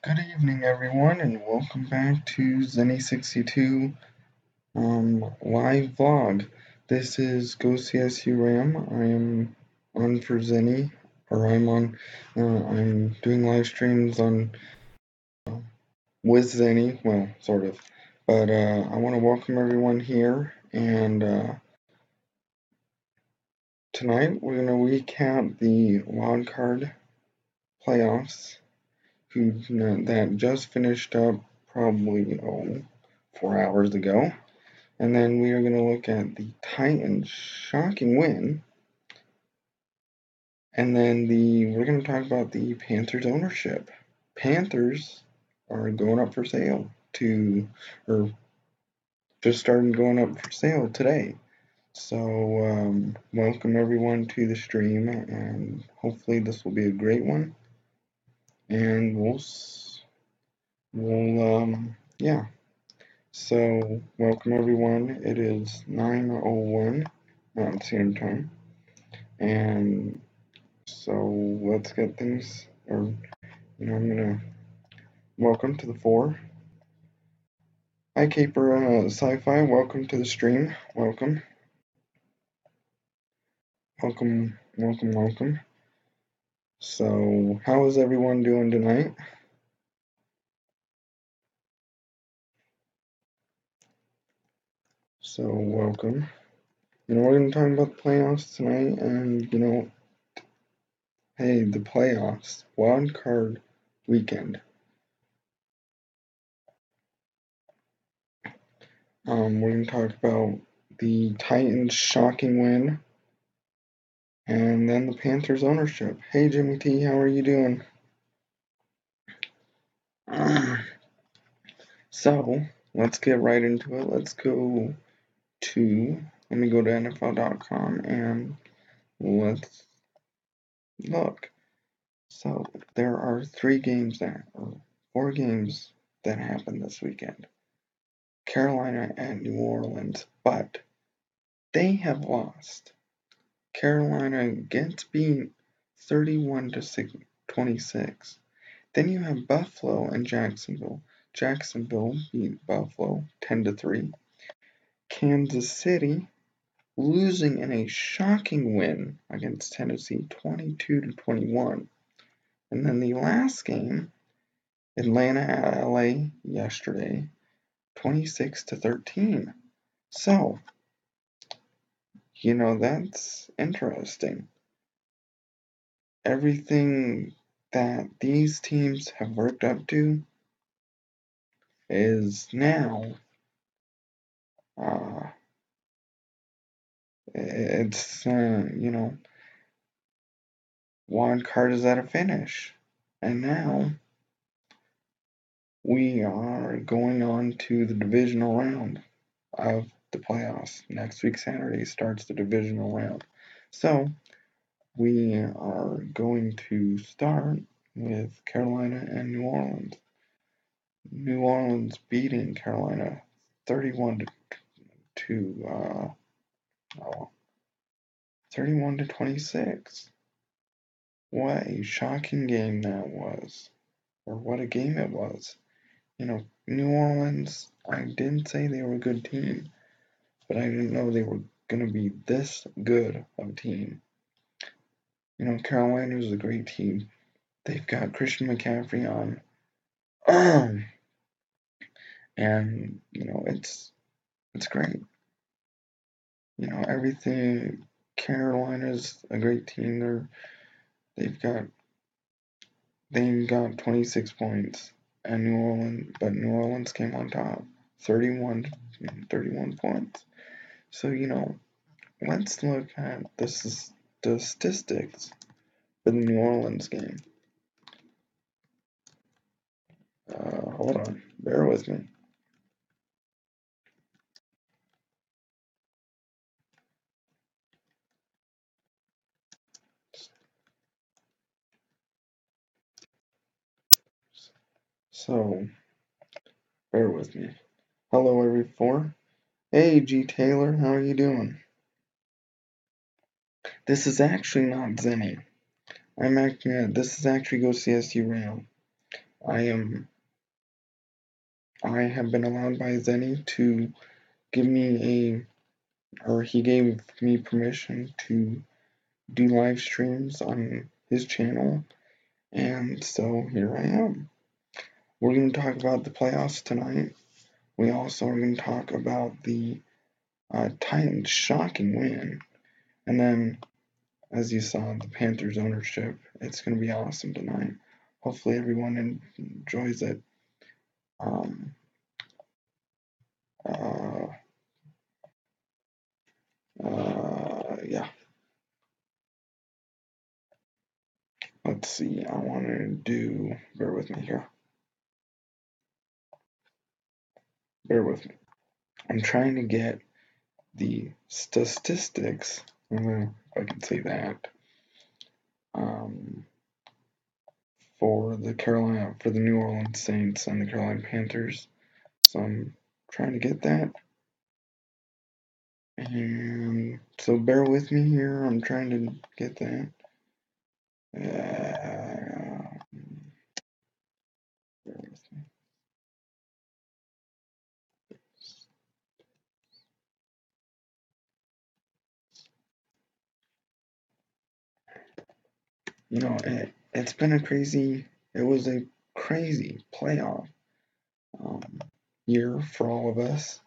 Good evening, everyone, and welcome back to Zennie62 live vlog. This is GoCSURam. I am on for Zennie, or I'm doing live streams on with Zennie, well, sort of. But I want to welcome everyone here, and tonight we're going to recap the wild card playoffs that just finished up probably 4 hours ago. And then we are going to look at the Titans' shocking win. And then we're going to talk about the Panthers' ownership. Panthers are going up for sale or just started going up for sale today. So welcome everyone to the stream, and hopefully this will be a great one. And yeah. So welcome everyone. It is 9:01 Mountain Standard Time. And so let's get things, I'm gonna welcome to the floor. Hi Caper Sci-Fi, welcome to the stream. Welcome. So how is everyone doing tonight? So welcome. We're gonna talk about the playoffs tonight, and hey, the playoffs, wild card weekend. We're going to talk about the Titans' shocking win, and then the Panthers' ownership. Hey, Jimmy T, how are you doing? So, let's get right into it. Let me go to NFL.com and let's look. So, there are 4 games that happened this weekend. Carolina and New Orleans, but they have lost. Carolina gets beat 31-26. Then you have Buffalo and Jacksonville. Jacksonville beat Buffalo 10-3. Kansas City losing in a shocking win against Tennessee 22-21. And then the last game, Atlanta at LA yesterday, 26-13. So, that's interesting. Everything that these teams have worked up to is now wild card is at a finish, and now we are going on to the divisional round of the playoffs. Next week Saturday starts the divisional round. So we are going to start with Carolina and New Orleans. New Orleans beating Carolina 31-26. What a shocking game that was, or what a game it was. New Orleans, I didn't say they were a good team, but I didn't know they were going to be this good of a team. Carolina is a great team. They've got Christian McCaffrey on. And, it's great. Everything, Carolina's a great team. They've got 26 points, and New Orleans came on top, 31 points. So, let's look at the statistics for the New Orleans game. Hold on, bear with me. So, bear with me. Hello, everyone. Hey, G. Taylor, how are you doing? This is actually not Zennie. This is actually GoCSURam. I have been allowed by Zennie to give me he gave me permission to do live streams on his channel, and so here I am. We're going to talk about the playoffs tonight. We also are going to talk about the Titans' shocking win, and then, as you saw, the Panthers' ownership. It's going to be awesome tonight. Hopefully everyone enjoys it. Yeah. Let's see. I want to do. Bear with me here. Bear with me. I'm trying to get the statistics. If I can say that. For the New Orleans Saints and the Carolina Panthers. So I'm trying to get that. And so bear with me here. I'm trying to get that. Bear with me. You know, it's been it was a crazy playoff year for all of us.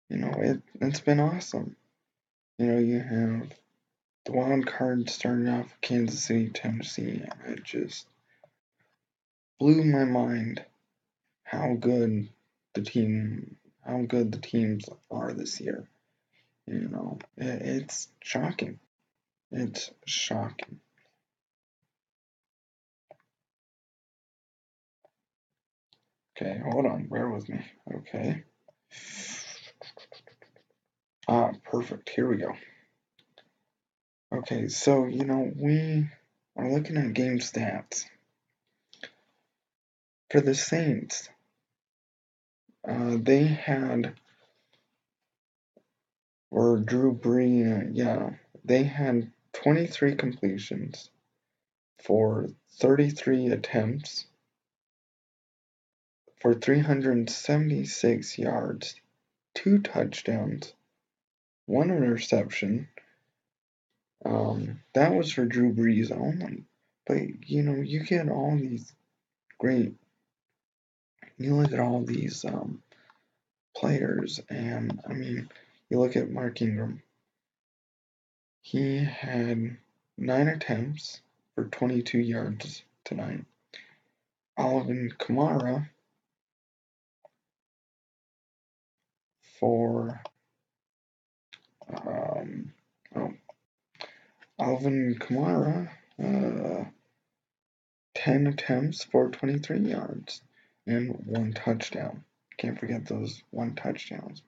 You know, it's been awesome. You know, you have the wild card starting off with Kansas City, Tennessee, and it just blew my mind how good the teams are this year. You know, it's shocking. It's shocking. Okay, hold on, bear with me. Okay. Perfect. Here we go. Okay, so, you know, we are looking at game stats. For the Saints, they had, or Drew Brees, they had 23 completions for 33 attempts for 376 yards, 2 touchdowns, 1 interception. That was for Drew Brees only. But, you know, you get all these great, you look at all these players, and, I mean, you look at Mark Ingram. He had 9 attempts for 22 yards tonight. Alvin Kamara for Alvin Kamara 10 attempts for 23 yards and 1 touchdown. Can't forget those 1 touchdowns.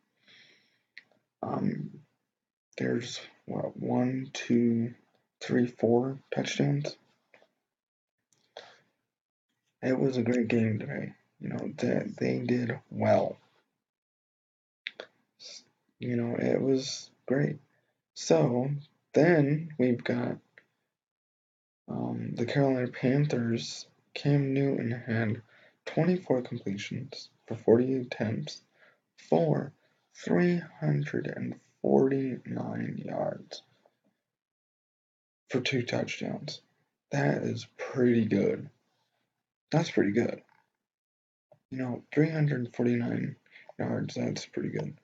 There's 1, 2, 3, 4 touchdowns. It was a great game today. You know, they did well. You know, it was great. So then we've got the Carolina Panthers. Cam Newton had 24 completions for 40 attempts for 349 yards for 2 touchdowns. That is pretty good. That's pretty good. You know, 349 yards, that's pretty good.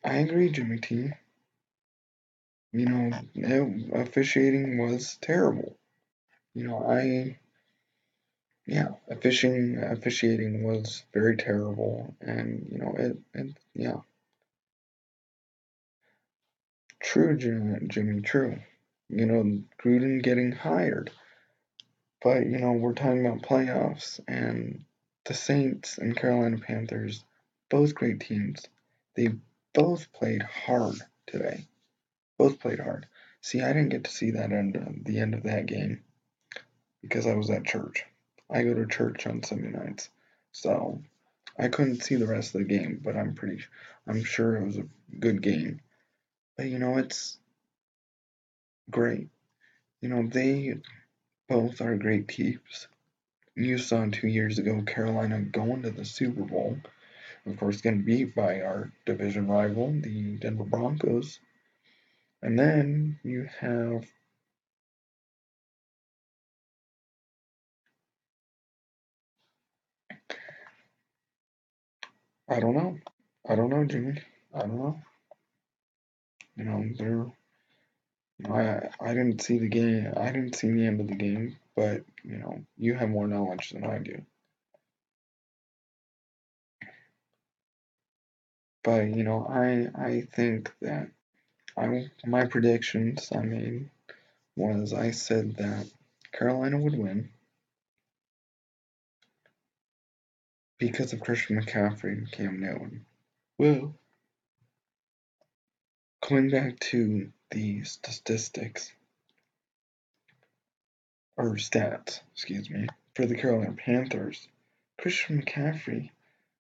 I agree, Jimmy T. You know, officiating was terrible. You know, officiating was very terrible, and you know, yeah. True, Jimmy, true. You know, Gruden getting hired. But, you know, we're talking about playoffs, and the Saints and Carolina Panthers, both great teams. They both played hard today. Both played hard. See, I didn't get to see that the end of that game because I was at church. I go to church on Sunday nights, so I couldn't see the rest of the game. But I'm sure it was a good game. But you know, it's great. You know, they both are great teams. you saw 2 years ago Carolina going to the Super Bowl, of course, getting beat by our division rival, the Denver Broncos. And then you have I don't know. I don't know, Jimmy. I don't know. You know, I didn't see the game. I didn't see the end of the game, but you know, you have more knowledge than I do. But you know, I think that my predictions I made was I said that Carolina would win because of Christian McCaffrey and Cam Newton. Well, coming back to the statistics or stats, excuse me, for the Carolina Panthers, Christian McCaffrey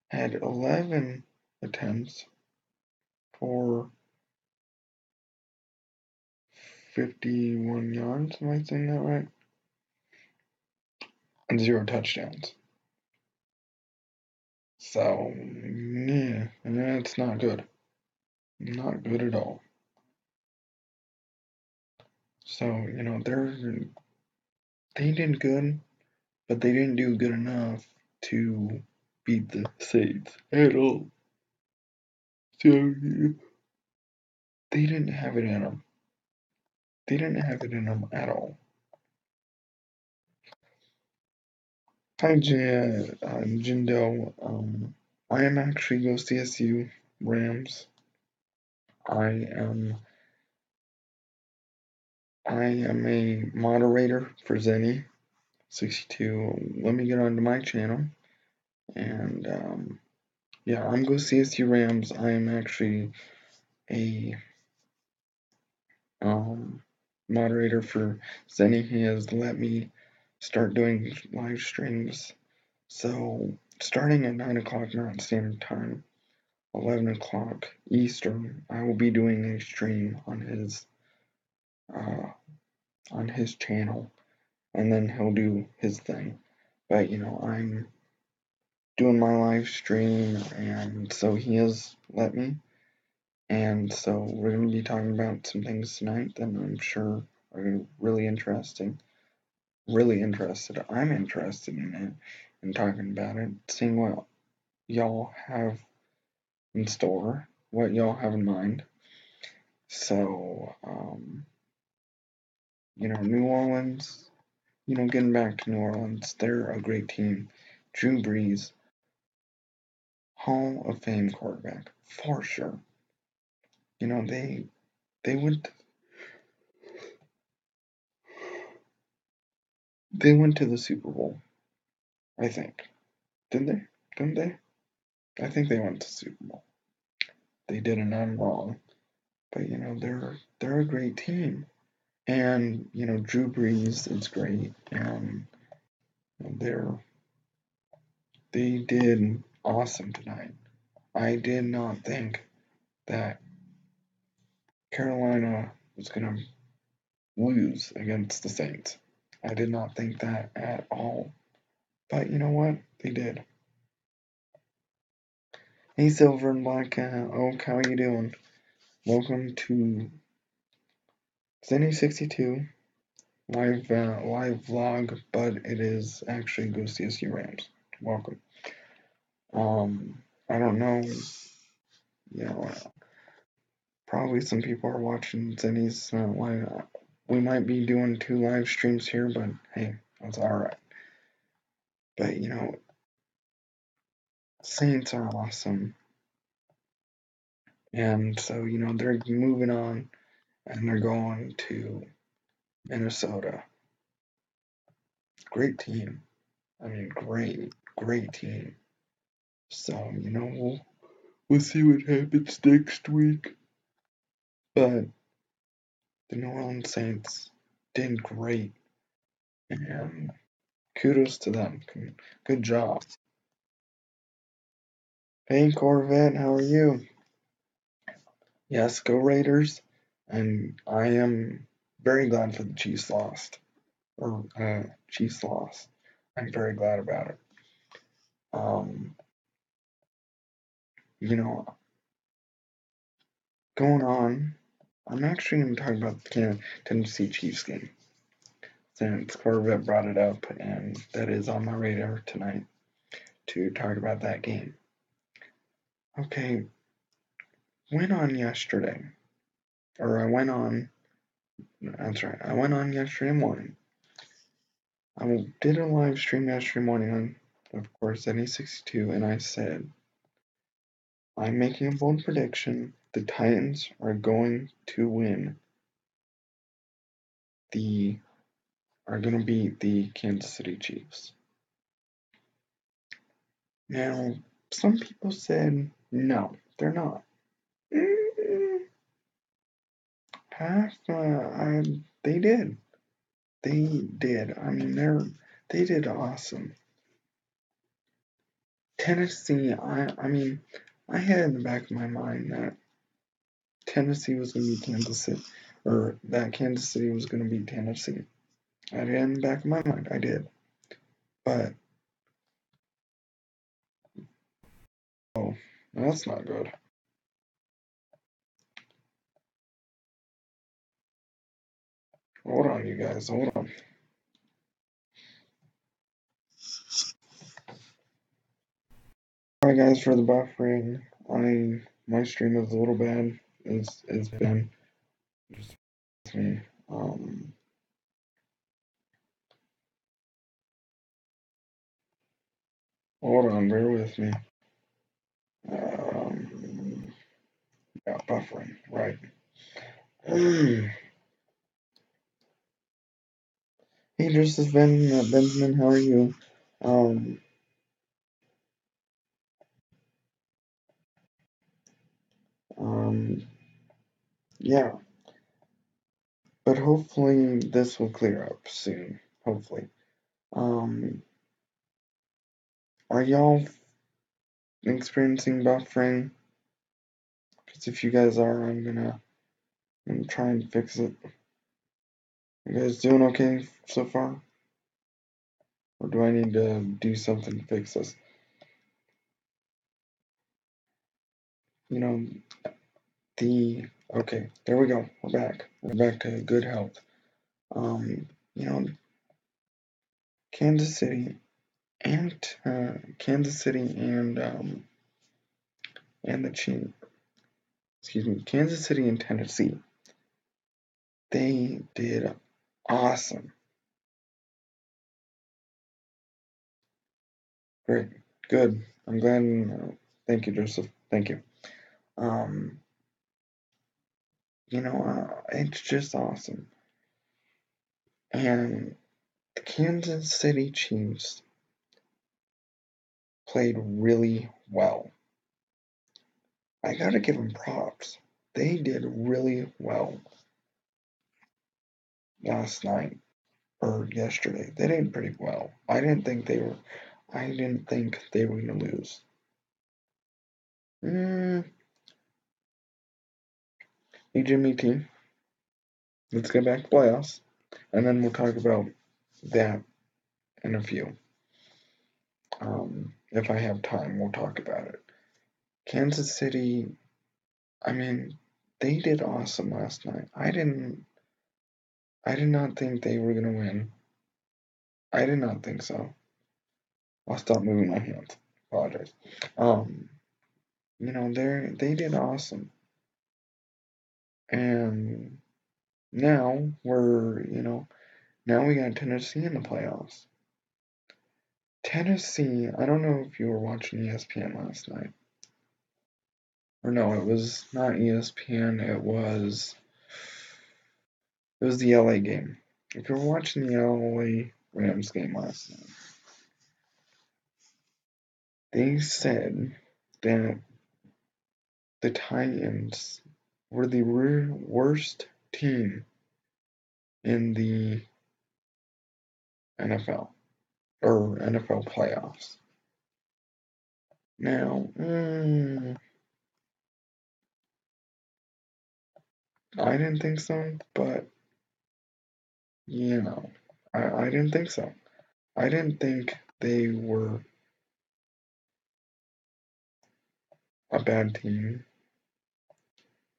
had 11 attempts for 51 yards. Am I saying that right? And 0 touchdowns. So, yeah, that's not good. Not good at all. So, you know, they did good, but they didn't do good enough to beat the Saints at all. So, they didn't have it in them. They didn't have it in them at all. Hi, Jindo. I am actually GoCSU Rams. I am a moderator for Zennie62. Let me get onto my channel. And yeah, I'm GoCSU Rams. I am actually a moderator for Zennie. He has let me start doing live streams. So starting at 9 o'clock Mountain Standard Time, 11 o'clock Eastern, I will be doing a stream on his channel, and then he'll do his thing. But you know, I'm doing my live stream, and so he has let me. And so we're going to be talking about some things tonight that I'm sure are really interesting. Really interested. I'm interested in it and talking about it, seeing what y'all have in store, what y'all have in mind. So, you know, New Orleans, you know, getting back to New Orleans, they're a great team. Drew Brees, Hall of Fame quarterback, for sure. You know, they went to the Super Bowl, I think. Didn't they? Didn't they? I think they went to the Super Bowl. They did, and I'm wrong. But you know, they're a great team. And you know, Drew Brees is great, and they did awesome tonight. I did not think that Carolina was gonna lose against the Saints. I did not think that at all. But you know what? They did. Hey, Silver and Black Oak, how you doing? Welcome to Zennie62 live vlog, but it is actually GoCSU Rams. Welcome. I don't know, you know, probably some people are watching Zennie's live. We might be doing 2 live streams here, but hey, that's alright. But you know, Saints are awesome. And so, you know, they're moving on and they're going to Minnesota. Great team. I mean, great team. So, you know, we'll see what happens next week. But the New Orleans Saints did great. And kudos to them. Good job. Hey, Corvette, how are you? Yes, go Raiders. And I am very glad for the Chiefs lost. Chiefs lost. I'm very glad about it. You know, going on, I'm actually going to talk about the Tennessee Chiefs game, since Corvette brought it up, and that is on my radar tonight to talk about that game. Okay, went on yesterday, or I went on, that's right, I went on yesterday morning. I did a live stream yesterday morning on, of course, Zennie62, and I said, I'm making a bold prediction. The Titans are going to win. Are going to beat the Kansas City Chiefs. Now, some people said, no, they're not. They did. They did. I mean, they did awesome. Tennessee, I had in the back of my mind that Tennessee was going to be Kansas City, or that Kansas City was going to be Tennessee. I had it in the back of my mind. I did. But, oh, that's not good. Hold on, you guys. Hold on. Sorry, guys, for the buffering. My stream is a little bad. It's been just with me. Hold on, bear with me. Yeah, buffering, right. Hey, this is Benjamin. How are you? Um, yeah, but hopefully this will clear up soon. Hopefully. Are y'all experiencing buffering? Because if you guys are, I'm gonna try and fix it. You guys doing okay so far? Or do I need to do something to fix this? You know, okay, there we go. We're back. We're back to good health. You know, Kansas City and Kansas City and the Chiefs. Excuse me, Kansas City and Tennessee. They did awesome. Great, good. I'm glad. Thank you, Joseph. Thank you. It's just awesome. And the Kansas City Chiefs played really well. I gotta give them props. They did really well last night or yesterday. They did pretty well. I didn't think they were gonna lose. Hey Jimmy T, let's get back to playoffs, and then we'll talk about that in a few. If I have time, we'll talk about it. Kansas City, they did awesome last night. I did not think they were gonna win. I did not think so. I'll stop moving my hands. Apologize. They did awesome. And now now we got Tennessee in the playoffs. Tennessee, I don't know if you were watching ESPN last night. Or no, it was not ESPN, it was the LA game. If you were watching the LA Rams game last night, they said that the Titans were the worst team in the NFL or NFL playoffs. Now, I didn't think so, but I didn't think so. I didn't think they were a bad team,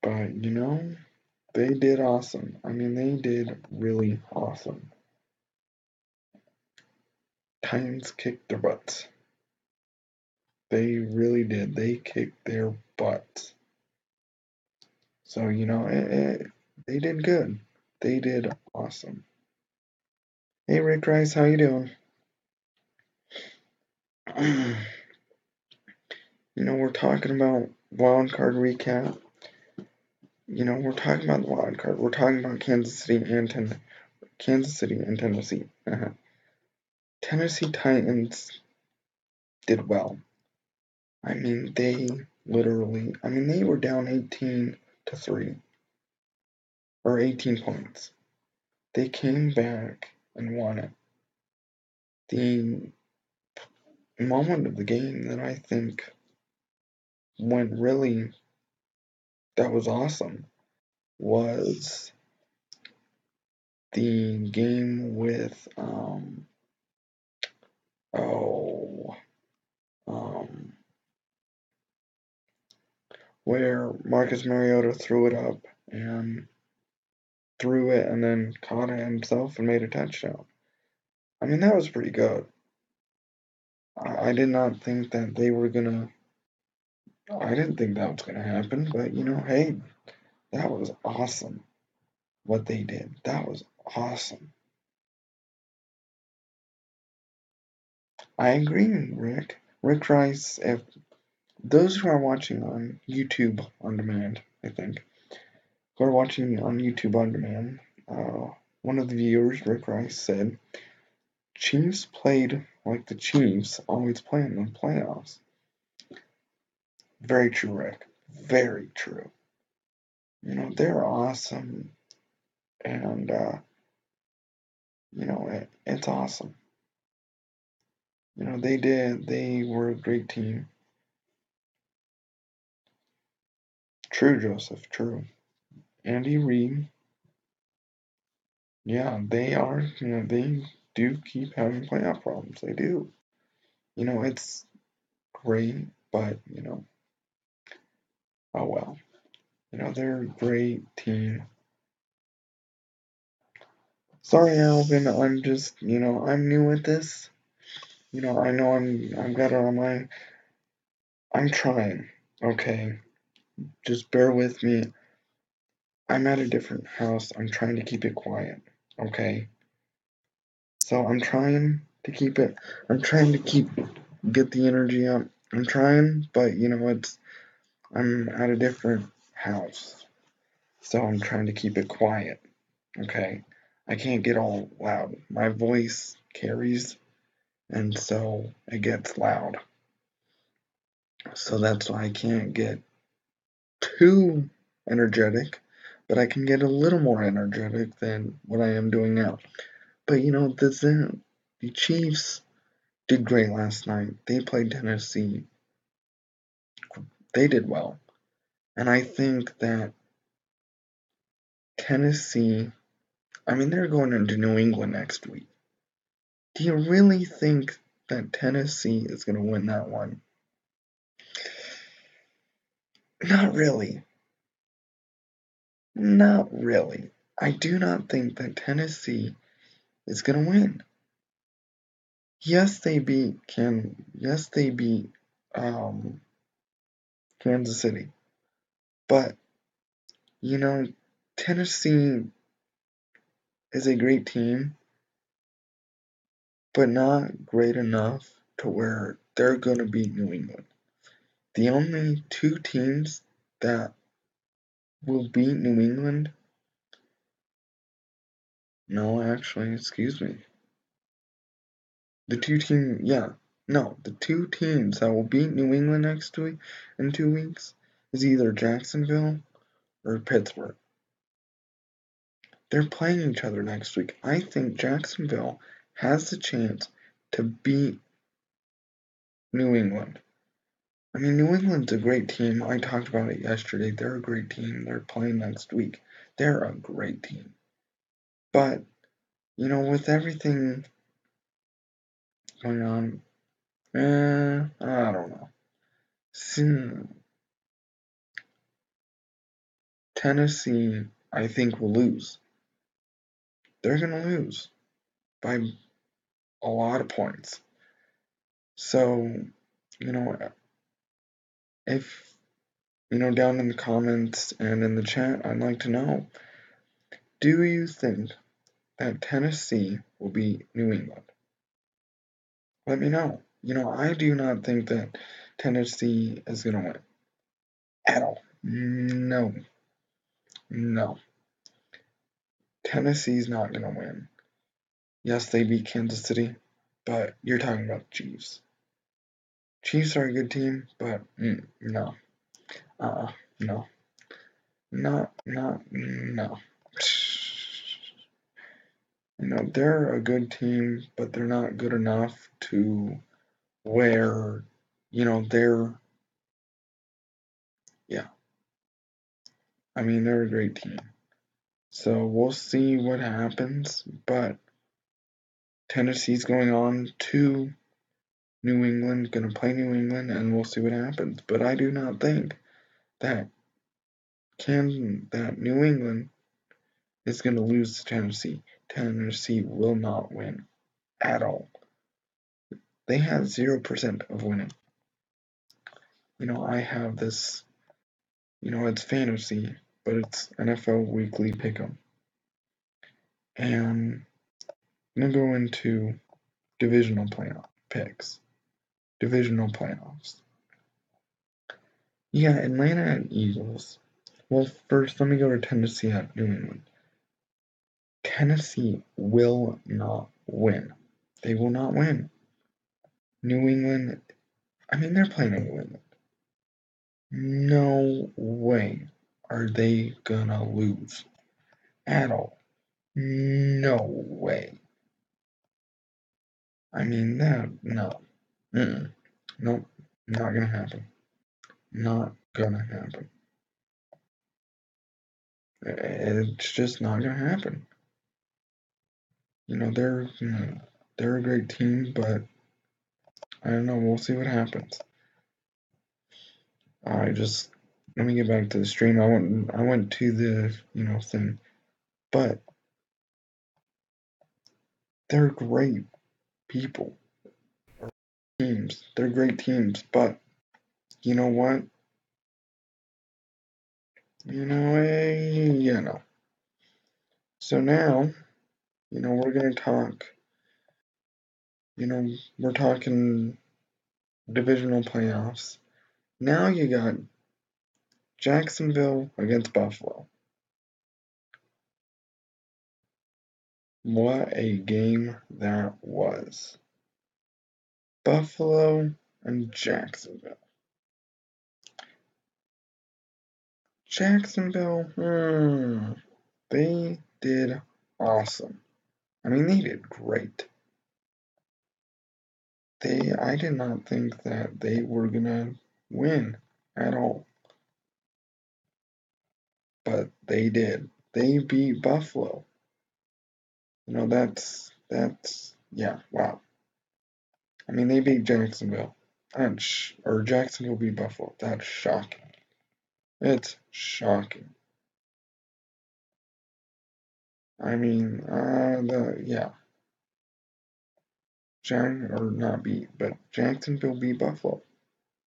but they did awesome. I mean, they did really awesome. Titans kicked their butts. They really did. They kicked their butts. So, they did good. They did awesome. Hey, Rick Rice, how you doing? We're talking about wild card recap. We're talking about the wild card. We're talking about Kansas City and Tennessee. Tennessee Titans did well. I mean, they were down 18-3 or 18 points. They came back and won it. The moment of the game that I think that was awesome was the game with where Marcus Mariota threw it up and threw it and then caught it himself and made a touchdown. I mean, that was pretty good. I did not think that they were gonna. I didn't think that was gonna happen, but hey, that was awesome. What they did, that was awesome. I agree, Rick. Rick Rice. If those who are watching on YouTube on demand, I think, who are watching on YouTube on demand, one of the viewers, Rick Rice, said, Chiefs played like the Chiefs always play in the playoffs. Very true, Rick. Very true. They're awesome. And, it's awesome. They were a great team. True, Joseph, true. Andy Reid, yeah, they are, they do keep having playoff problems. They do. It's great, but, oh well. They're a great team. Sorry, Alvin, I'm just, I'm new at this. I know I've got it on my, I'm trying, okay? Just bear with me. I'm at a different house. I'm trying to keep it quiet, okay? So I'm trying to get the energy up. I'm trying, but I'm at a different house. So I'm trying to keep it quiet, okay? I can't get all loud. My voice carries, and so it gets loud. So that's why I can't get too energetic, but I can get a little more energetic than what I am doing now. But the Chiefs did great last night. They played Tennessee. They did well. And I think that Tennessee, they're going into New England next week. Do you really think that Tennessee is going to win that one? Not really. Not really. I do not think that Tennessee is going to win. Yes, they beat Kansas City. But Tennessee is a great team, but not great enough to where they're going to beat New England. The only two teams that will beat New England, no, actually, excuse me. The two teams that will beat New England next week in 2 weeks is either Jacksonville or Pittsburgh. They're playing each other next week. I think Jacksonville has the chance to beat New England. New England's a great team. I talked about it yesterday. They're a great team. They're playing next week. They're a great team. But, with everything going on. I don't know. Tennessee, I think, will lose. They're going to lose by a lot of points. So, if, down in the comments and in the chat, I'd like to know, do you think that Tennessee will beat New England? Let me know. I do not think that Tennessee is going to win at all. No. Tennessee's not going to win. Yes, they beat Kansas City, but you're talking about the Chiefs. Chiefs are a good team, but no. No. No. They're a good team, but they're not good enough to where, they're a great team. So we'll see what happens, but Tennessee's going on to New England, going to play New England, and we'll see what happens. But I do not think that New England is going to lose to Tennessee. Tennessee will not win at all. They have 0% of winning. I have this, it's fantasy, but it's NFL Weekly Pick'em. And I'm going to go into divisional playoff picks. Divisional playoffs. Yeah, Atlanta and Eagles. Well, first, let me go to Tennessee at New England. Tennessee will not win. They will not win. New England, they're playing in New England. No way are they gonna lose at all. No way. No. Nope, not gonna happen. Not gonna happen. It's just not gonna happen. They're a great team, but I don't know. We'll see what happens. Let me get back to the stream. I went to the thing, but they're great people. Teams. They're great teams, but you know what? So now, we're gonna talk. We're talking divisional playoffs. Now you got Jacksonville against Buffalo. What a game that was. Buffalo and Jacksonville. Jacksonville, they did awesome. They did great. I did not think that they were gonna win at all. But they did. They beat Buffalo. That's yeah, wow. They beat Jacksonville. Or Jacksonville beat Buffalo. That's shocking. It's shocking. Yeah. Jacksonville beat Buffalo.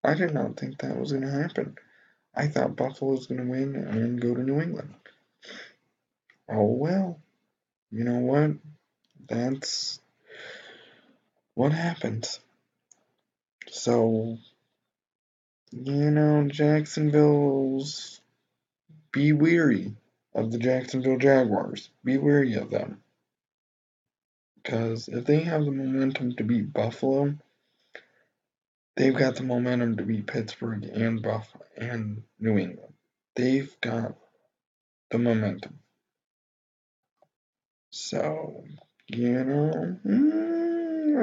I did not think that was going to happen. I thought Buffalo was going to win and go to New England. Oh well. You know what? That's what happens. So, Jacksonville's be weary of the Jacksonville Jaguars. Be wary of them. Because if they have the momentum to beat Buffalo, they've got the momentum to beat Pittsburgh and Buffalo and New England. They've got the momentum. So, I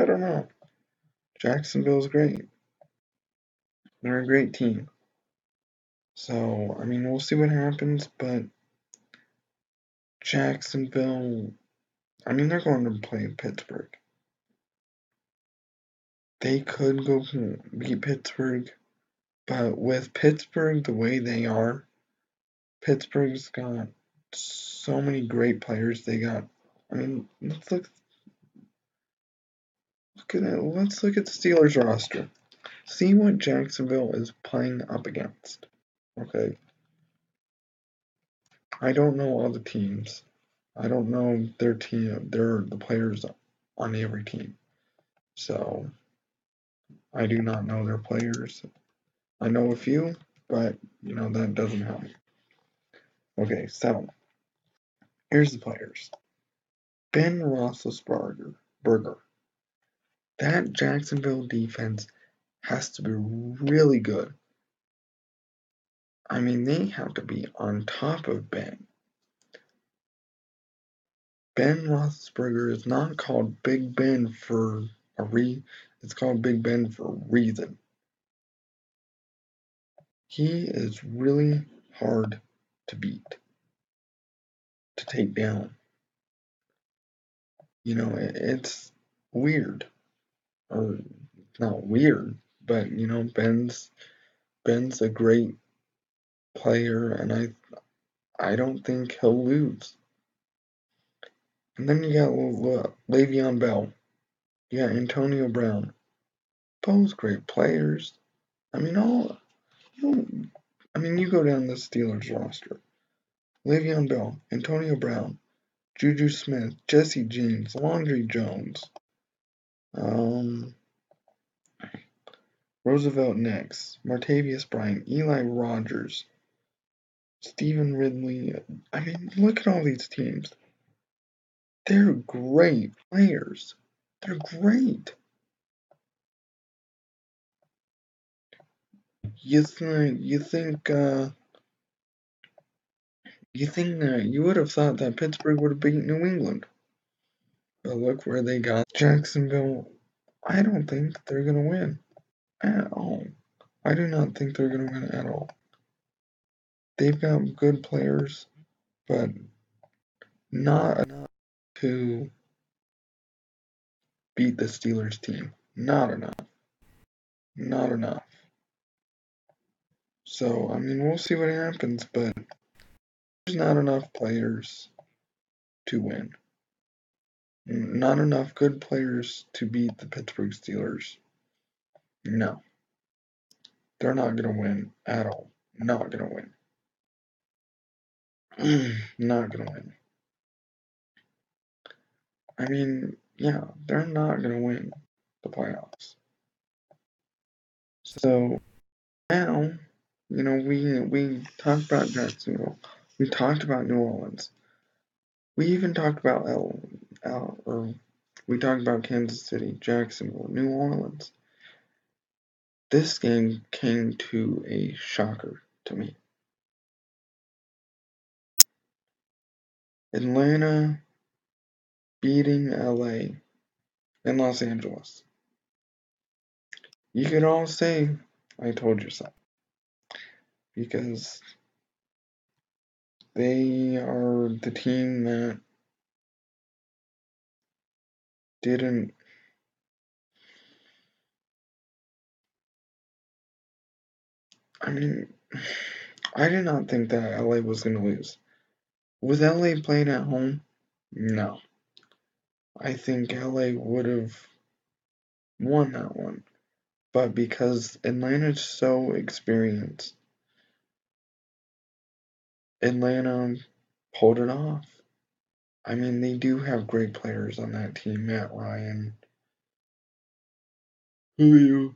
don't know. Jacksonville's great. They're a great team. So, we'll see what happens, but Jacksonville, they're going to play Pittsburgh. They could go beat Pittsburgh, but with Pittsburgh the way they are, Pittsburgh's got so many great players. Let's look at it. Let's look at the Steelers roster. See what Jacksonville is playing up against. Okay. I don't know all the teams. I don't know their team. They're the players on every team. So I do not know their players. I know a few, but that doesn't help me. Okay, so here's the players. Ben Roethlisberger. That Jacksonville defense has to be really good. I mean, they have to be on top of Ben. Ben Roethlisberger is not called Big Ben for it's called Big Ben for a reason. He is really hard to beat, to take down. It's weird. Or not weird, but Ben's a great player, and I don't think he'll lose. And then you got Le'Veon Bell. You got Antonio Brown. Both great players. You go down the Steelers roster. Le'Veon Bell, Antonio Brown, Juju Smith, Jesse James, Laundry Jones, Roosevelt Nix, Martavius Bryant, Eli Rogers, Stephen Ridley. Look at all these teams. They're great players. They're great. You think you would have thought that Pittsburgh would have beaten New England, but look where they got Jacksonville. I don't think they're gonna win at all. I do not think they're gonna win at all. They've got good players, but not enough to beat the Steelers team. Not enough. Not enough. So, we'll see what happens, but there's not enough players to win. Not enough good players to beat the Pittsburgh Steelers. No. They're not going to win at all. Not going to win. Not going to win. Yeah, they're not going to win the playoffs. So, now, we talked about Jacksonville. We talked about New Orleans. We even talked about we talked about Kansas City, Jacksonville, New Orleans. This game came to a shocker to me. Atlanta beating LA and Los Angeles. You could all say, I told you so. Because they are the team that didn't. I did not think that LA was going to lose. Was LA playing at home? No. I think LA would have won that one. But because Atlanta's so experienced, Atlanta pulled it off. They do have great players on that team. Matt Ryan, Julio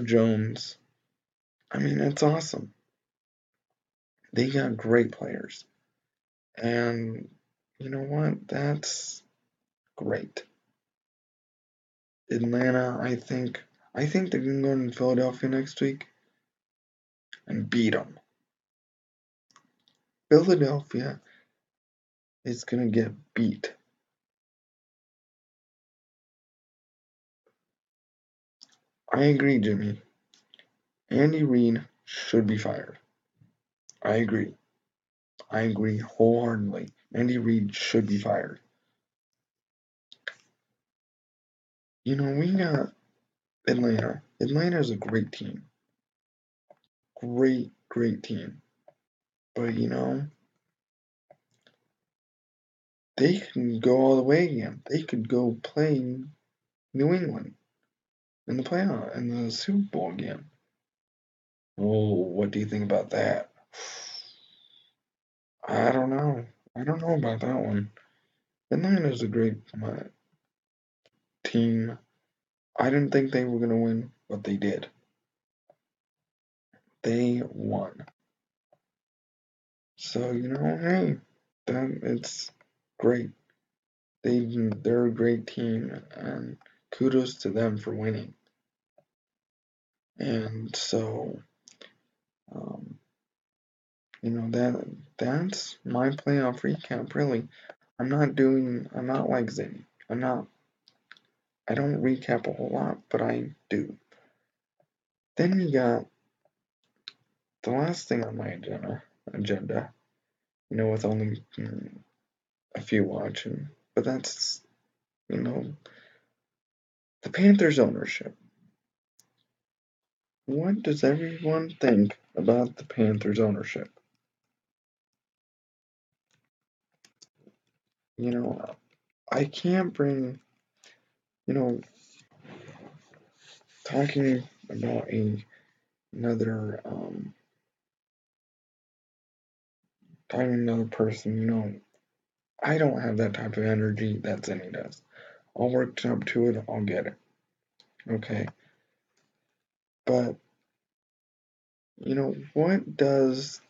Jones. It's awesome. They got great players. And you know what? That's great. Atlanta, I think they can go to Philadelphia next week and beat them. Philadelphia is going to get beat. I agree, Jimmy. Andy Reid should be fired. I agree. I agree wholeheartedly. Andy Reid should be fired. we got Atlanta. Atlanta's a great team. Great team. But, they can go all the way again. They could go play New England in the playoff, in the Super Bowl again. Oh, what do you think about that? I don't know. I don't know about that one. Atlanta's a great team. I didn't think they were going to win, but they did. They won. So, hey, it's great. They're a great team, and kudos to them for winning. And so, that's my playoff recap, really. I'm not like Zennie. I don't recap a whole lot, but I do. Then we got the last thing on my agenda, with only a few watching, but that's, the Panthers ownership. What does everyone think about the Panthers ownership? I can't bring, talking about another person, I don't have that type of energy that Zennie does. I'll work up to it, I'll get it. Okay. But, what does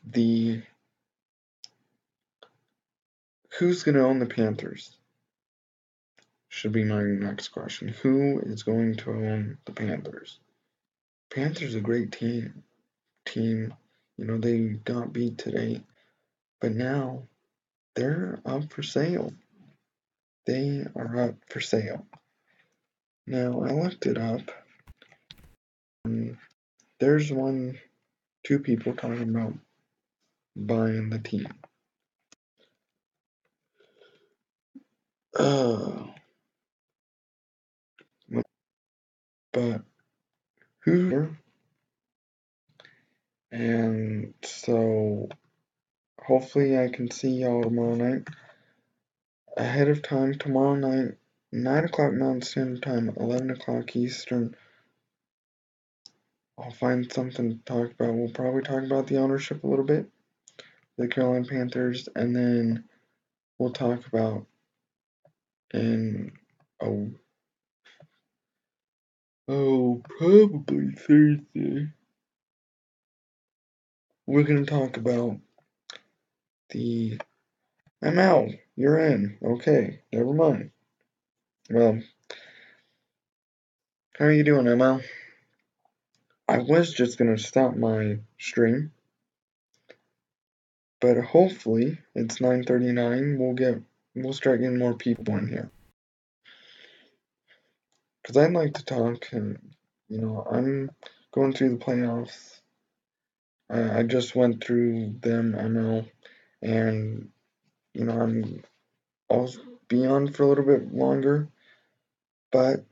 who's going to own the Panthers? Should be my next question. Who is going to own the Panthers? Panthers a great team. They got beat today, but now they're up for sale. They are up for sale. Now, I looked it up. There's two people talking about buying the team. But who's here? And so hopefully I can see y'all tomorrow night. Ahead of time, tomorrow night, 9 o'clock Mountain Standard Time, 11 o'clock Eastern. I'll find something to talk about. We'll probably talk about the ownership a little bit, the Carolina Panthers, and then we'll talk about probably Thursday. We're going to talk about the ML. You're in. Okay, never mind. Well, how are you doing, ML? I was just going to stop my stream, but hopefully it's 9:39. We'll start getting more people in here. Because I'd like to talk, and, I'm going through the playoffs. I just went through them, ML, and, I'll be on for a little bit longer. But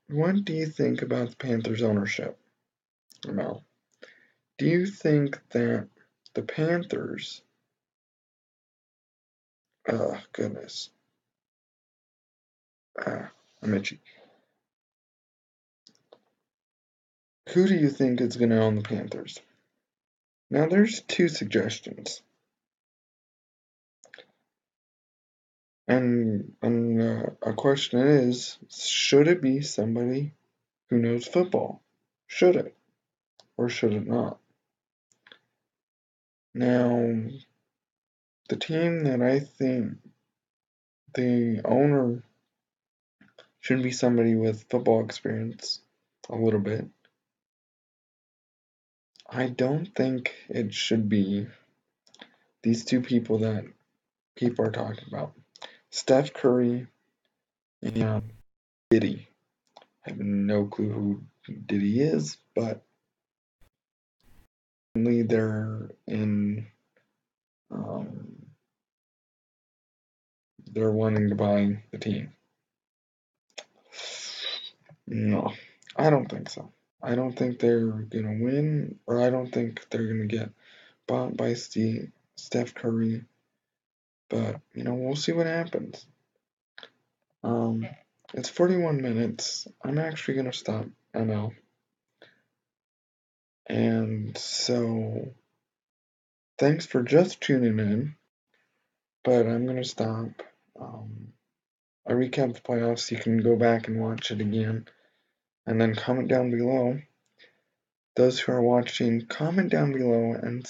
what do you think about the Panthers ownership, ML? Do you think that the Panthers, goodness, I'm itchy. Who do you think is going to own the Panthers? Now, there's two suggestions. And a question is, should it be somebody who knows football? Should it? Or should it not? Now, the team that I think the owner should be somebody with football experience, a little bit. I don't think it should be these two people that people are talking about. Steph Curry and Diddy. I have no clue who Diddy is, but they're they're wanting to buy the team. No, I don't think so. I don't think they're gonna win, or I don't think they're gonna get bought by Steph Curry. But we'll see what happens. Um, it's 41 minutes. I'm actually gonna stop ML, and so thanks for just tuning in. But I'm gonna stop. I recapped the playoffs. You can go back and watch it again, and then comment down below. Those who are watching, comment down below and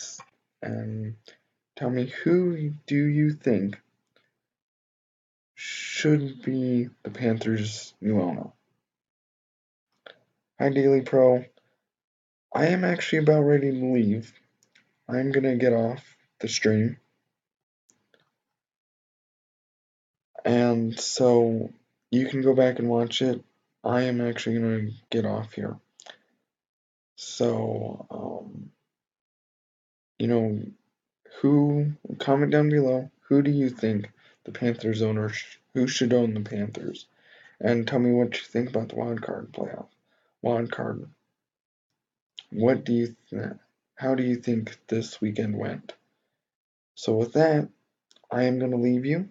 tell me, who do you think should be the Panthers' new owner? Hi Daily Pro. I am actually about ready to leave. I'm gonna get off the stream. And so you can go back and watch it. I am actually gonna get off here. So, comment down below, who do you think the Panthers owner, who should own the Panthers? And tell me what you think about the wild card playoff. Wild card. What do you how do you think this weekend went? So with that, I am gonna leave you,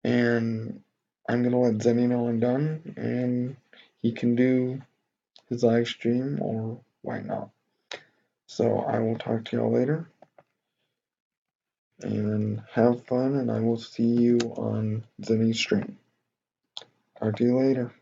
and I'm gonna let Zennie know I'm done, and he can do his live stream, or why not. So I will talk to y'all later, and have fun, and I will see you on Zennie's stream. Talk to you later.